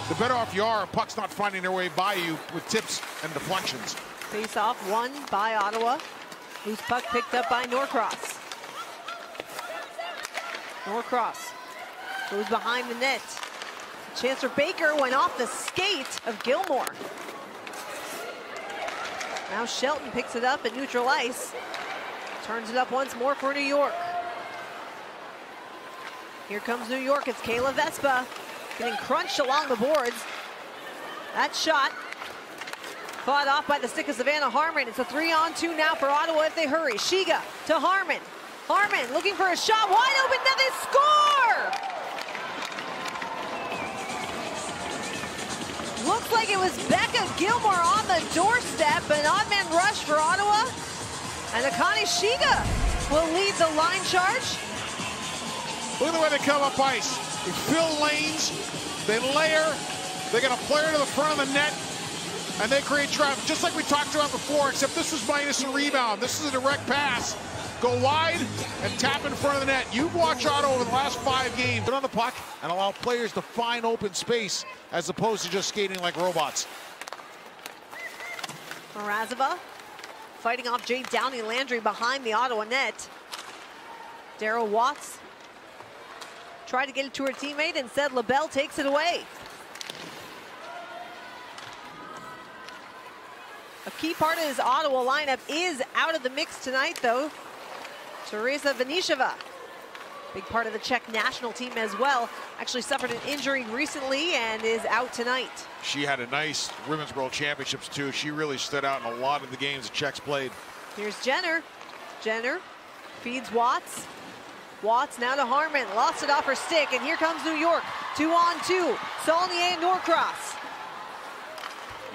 the better off you are. Puck's not finding their way by you with tips and deflections. Face off won by Ottawa. Loose puck picked up by Norcross. Norcross goes behind the net. Chance for Baker went off the skate of Gilmore. Now Shelton picks it up at neutral ice. Turns it up once more for New York. Here comes New York. It's Kayla Vespa getting crunched along the boards. That shot fought off by the stick of Savannah Harmon. It's a 3-on-2 now for Ottawa if they hurry. Shiga to Harmon. Harmon looking for a shot. Wide open. Now they score! Looks like it was Becca Gilmore on the doorstep. An odd man rush for Ottawa. And Akani Shiga will lead the line charge. Look at the way they come up ice. They fill lanes, they layer, they get a player to the front of the net, and they create traffic, just like we talked about before, except this was minus a rebound. This is a direct pass. Go wide and tap in front of the net. You've watched Ottawa over the last 5 games. Put on the puck and allow players to find open space as opposed to just skating like robots. Mrazova fighting off Jade Downey Landry behind the Ottawa net. Daryl Watts tried to get it to her teammate. Instead, LaBelle takes it away. A key part of his Ottawa lineup is out of the mix tonight, though. Teresa Vanisheva, big part of the Czech national team as well. Actually suffered an injury recently and is out tonight. She had a nice Women's World Championships, too. She really stood out in a lot of the games the Czechs played. Here's Jenner. Jenner feeds Watts. Watts now to Harmon, lost it off her stick, and here comes New York. 2-on-2, Saulnier and Norcross.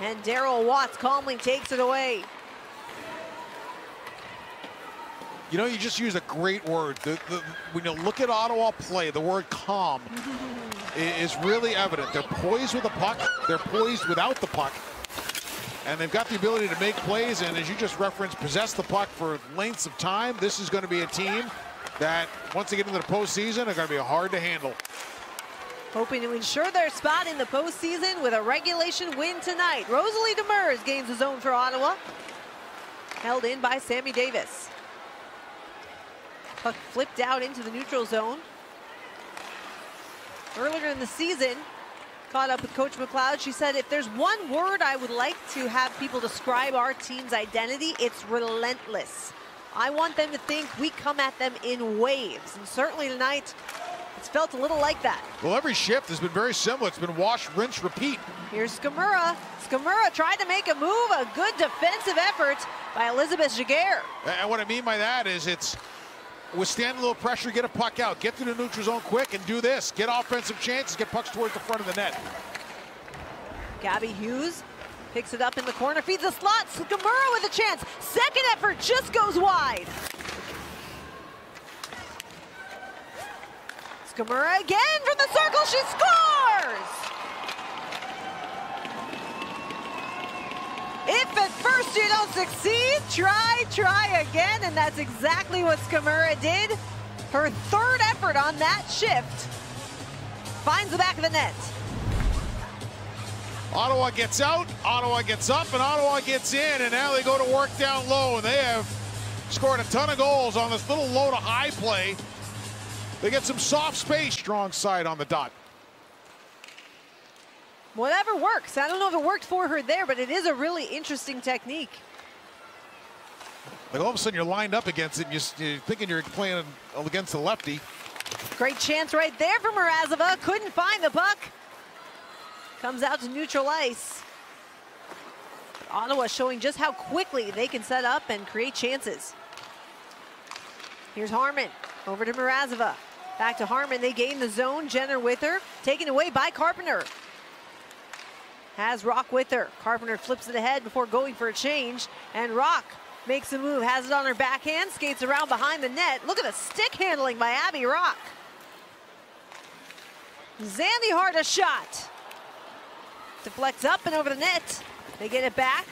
And Daryl Watts calmly takes it away. You know, you just use a great word. When you look at Ottawa play, the word calm is really evident. They're poised with the puck, they're poised without the puck, and they've got the ability to make plays, and as you just referenced, possess the puck for lengths of time. This is going to be a team that, once they get into the postseason, are going to be hard to handle. Hoping to ensure their spot in the postseason with a regulation win tonight. Rosalie Demers gains the zone for Ottawa. Held in by Sammy Davis. Puck flipped out into the neutral zone. Earlier in the season, caught up with Coach McLeod. She said, if there's one word I would like to have people describe our team's identity, it's relentless. I want them to think we come at them in waves. And certainly tonight, it's felt a little like that. Well, every shift has been very similar. It's been wash, rinse, repeat. Here's Skamura. Skamura tried to make a move. A good defensive effort by Elizabeth Jaguar. And what I mean by that is it's withstand a little pressure, get a puck out, get to the neutral zone quick and do this. Get offensive chances, get pucks towards the front of the net. Gabby Hughes picks it up in the corner, feeds the slot. Skamura with a chance. Second effort just goes wide. Skamura again from the circle, she scores! If at first you don't succeed, try again, and that's exactly what Skamura did. Her third effort on that shift finds the back of the net. Ottawa gets out, Ottawa gets up, and Ottawa gets in, and now they go to work down low, and they have scored a ton of goals on this little low to high play. They get some soft space, strong side on the dot. Whatever works. I don't know if it worked for her there, but it is a really interesting technique. Like all of a sudden you're lined up against it, and you're thinking you're playing against the lefty. Great chance right there for Mrazova. Couldn't find the puck. Comes out to neutral ice. Ottawa showing just how quickly they can set up and create chances. Here's Harmon, over to Mrazova. Back to Harmon, they gain the zone. Jenner with her, taken away by Carpenter. Has Rock with her. Carpenter flips it ahead before going for a change, and Rock makes a move, has it on her backhand, skates around behind the net. Look at the stick handling by Abby Rock. Zandy Hart a shot. Deflects up and over the net. They get it back.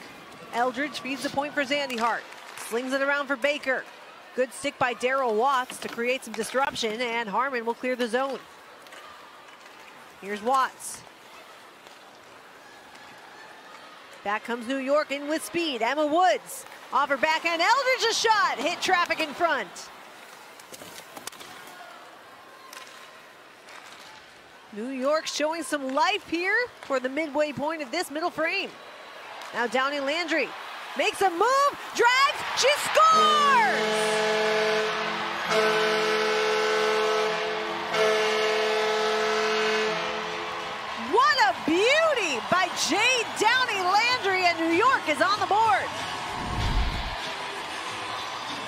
Eldridge feeds the point for Zandy Hart. Slings it around for Baker. Good stick by Daryl Watts to create some disruption, and Harmon will clear the zone. Here's Watts. Back comes New York in with speed. Emma Woods off her backhand. Eldridge a shot. Hit traffic in front. New York showing some life here for the midway point of this middle frame. Now Downey Landry makes a move, drags, she scores! What a beauty by Jade Downey Landry, and New York is on the board.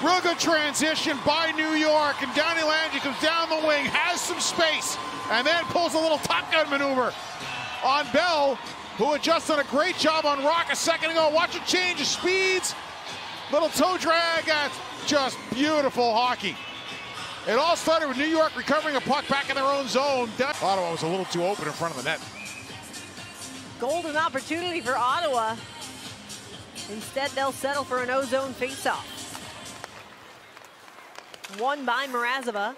Real good transition by New York, and Downey Landry comes down the wing, has some space, and then pulls a little top gun maneuver on Bell, who had just done a great job on Rock a second ago. Watch it change of speeds. Little toe drag. That's just beautiful hockey. It all started with New York recovering a puck back in their own zone. Ottawa was a little too open in front of the net. Golden opportunity for Ottawa. Instead, they'll settle for an O-zone faceoff. Won by Mrazova.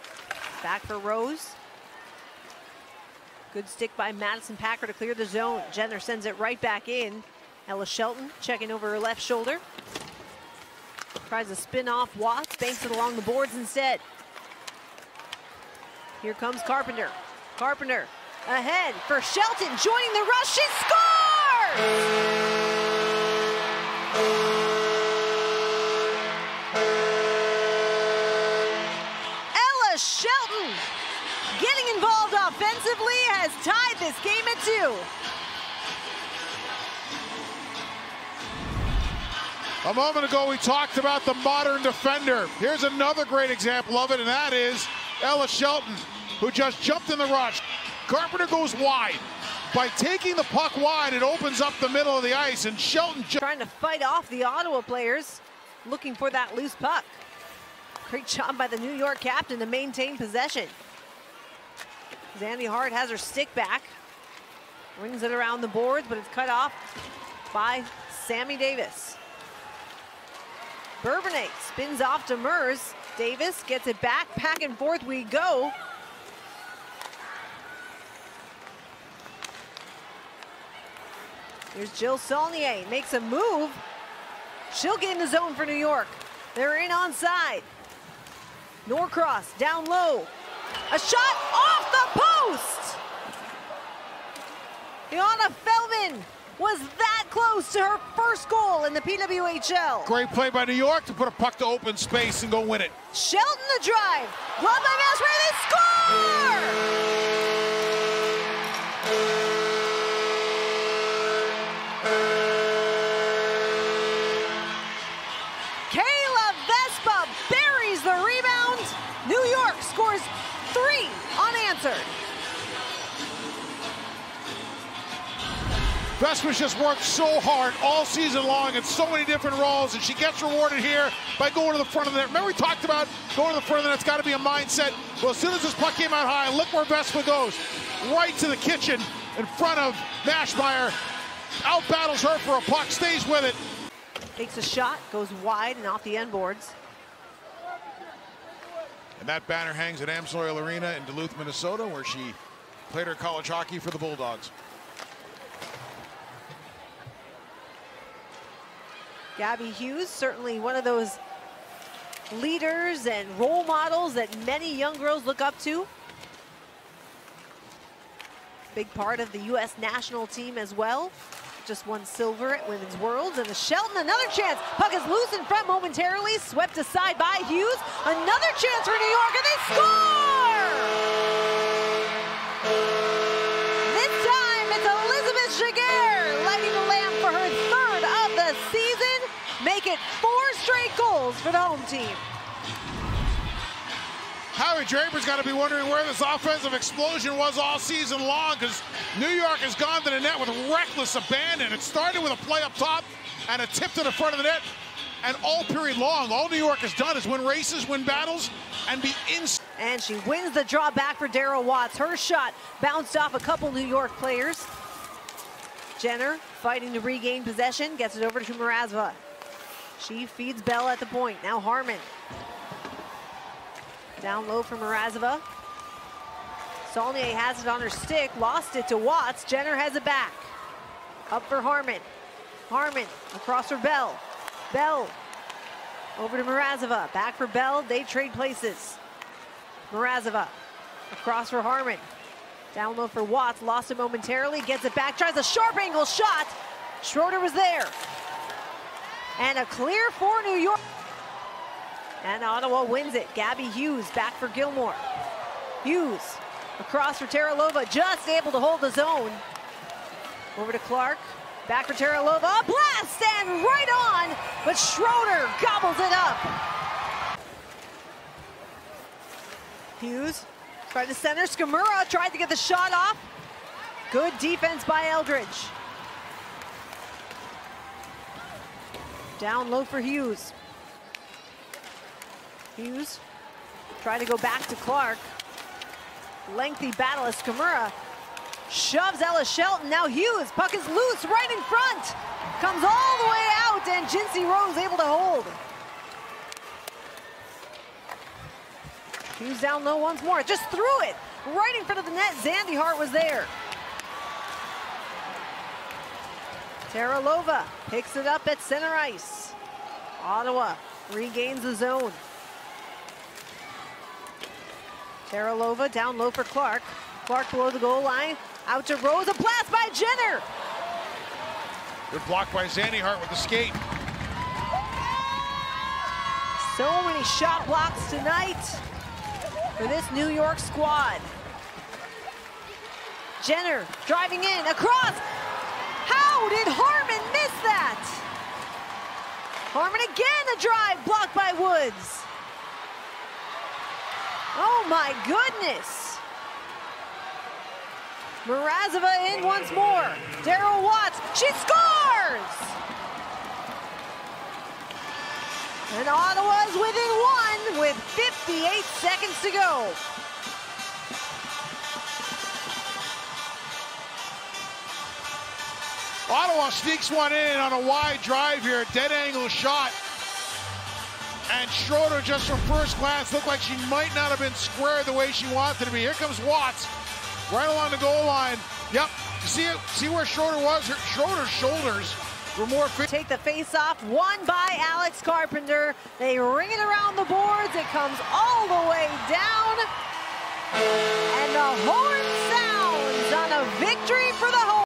Back for Rose. Good stick by Madison Packer to clear the zone. Jenner sends it right back in. Ella Shelton checking over her left shoulder. Tries to spin off Watts, banks it along the boards instead. Here comes Carpenter. Carpenter ahead for Shelton, joining the rush. She scores! Shelton getting involved offensively has tied this game at 2. A moment ago, we talked about the modern defender. Here's another great example of it, and that is Ella Shelton, who just jumped in the rush. Carpenter goes wide. By taking the puck wide, it opens up the middle of the ice, and Shelton trying to fight off the Ottawa players, looking for that loose puck. Great job by the New York captain to maintain possession. Zandy Hart has her stick back. Rings it around the boards, but it's cut off by Sammy Davis. Bourbonnais spins off to Mers. Davis gets it back and forth we go. Here's Jill Saulnier, makes a move. She'll get in the zone for New York. They're in onside. Norcross down low. A shot off the post! Iana Feldman was that close to her first goal in the PWHL. Great play by New York to put a puck to open space and go win it. Shelton the drive. Glove by Masbury, they score! Kayla Vespa buries the rebound. New York scores 3 unanswered. Vespa's just worked so hard all season long in so many different roles, and she gets rewarded here by going to the front of the net. Remember we talked about going to the front of the net, it's got to be a mindset. Well, as soon as this puck came out high, look where Vespa goes. Right to the kitchen in front of Mashmeyer. Out battles her for a puck, stays with it. Takes a shot, goes wide and off the end boards. And that banner hangs at Amsoil Arena in Duluth, Minnesota, where she played her college hockey for the Bulldogs. Gabby Hughes, certainly one of those leaders and role models that many young girls look up to. Big part of the U.S. national team as well. Just won silver at Women's Worlds. And the Shelton, another chance. Puck is loose in front momentarily, swept aside by Hughes. Another chance for New York, and they score! This time, it's Elizabeth Jaguar lighting the lamp for her 3rd of the season. Make it 4 straight goals for the home team. Howie Draper's got to be wondering where this offensive explosion was all season long, because New York has gone to the net with reckless abandon. It started with a play up top and a tip to the front of the net, and all period long, all New York has done is win races, win battles, and be in. And she wins the draw back for Daryl Watts. Her shot bounced off a couple New York players. Jenner fighting to regain possession, gets it over to Mrazova. She feeds Bell at the point. Now Harmon. Down low for Mrazova. Saulnier has it on her stick, lost it to Watts. Jenner has it back. Up for Harmon. Harmon across for Bell. Bell over to Mrazova. Back for Bell. They trade places. Mrazova across for Harmon. Down low for Watts. Lost it momentarily. Gets it back. Tries a sharp angle shot. Schroeder was there. And a clear for New York. And Ottawa wins it. Gabby Hughes back for Gilmore. Hughes across for Teralova. Just able to hold the zone. Over to Clark. Back for Teralova. A blast and right on. But Schroeder gobbles it up. Hughes tried to center. Skamura tried to get the shot off. Good defense by Eldridge. Down low for Hughes. Hughes tried to go back to Clark. Lengthy battle as Skamura shoves Ella Shelton. Now Hughes, puck is loose right in front. Comes all the way out and Jinsey Rose able to hold. Hughes down low once more, just threw it right in front of the net. Zandy Hart was there. Teralova picks it up at center ice. Ottawa regains the zone. Teralova down low for Clark. Clark below the goal line. Out to Rose, a blast by Jenner. Good block by Zandy Hart with the skate. So many shot blocks tonight for this New York squad. Jenner driving in, across. How did Harmon miss that? Harmon again, a drive blocked by Woods. Oh my goodness. Mrazova in once more. Daryl Watts, she scores! And Ottawa's within one with 58 seconds to go. Ottawa sneaks one in on a wide drive here, dead angle shot. And Schroeder, just from first glance, looked like she might not have been square the way she wanted to be. Here comes Watts, right along the goal line. Yep, see where Schroeder was? Schroeder's shoulders were more fit. Take the face-off, won by Alex Carpenter. They ring it around the boards. It comes all the way down. And the horn sounds on a victory for the home.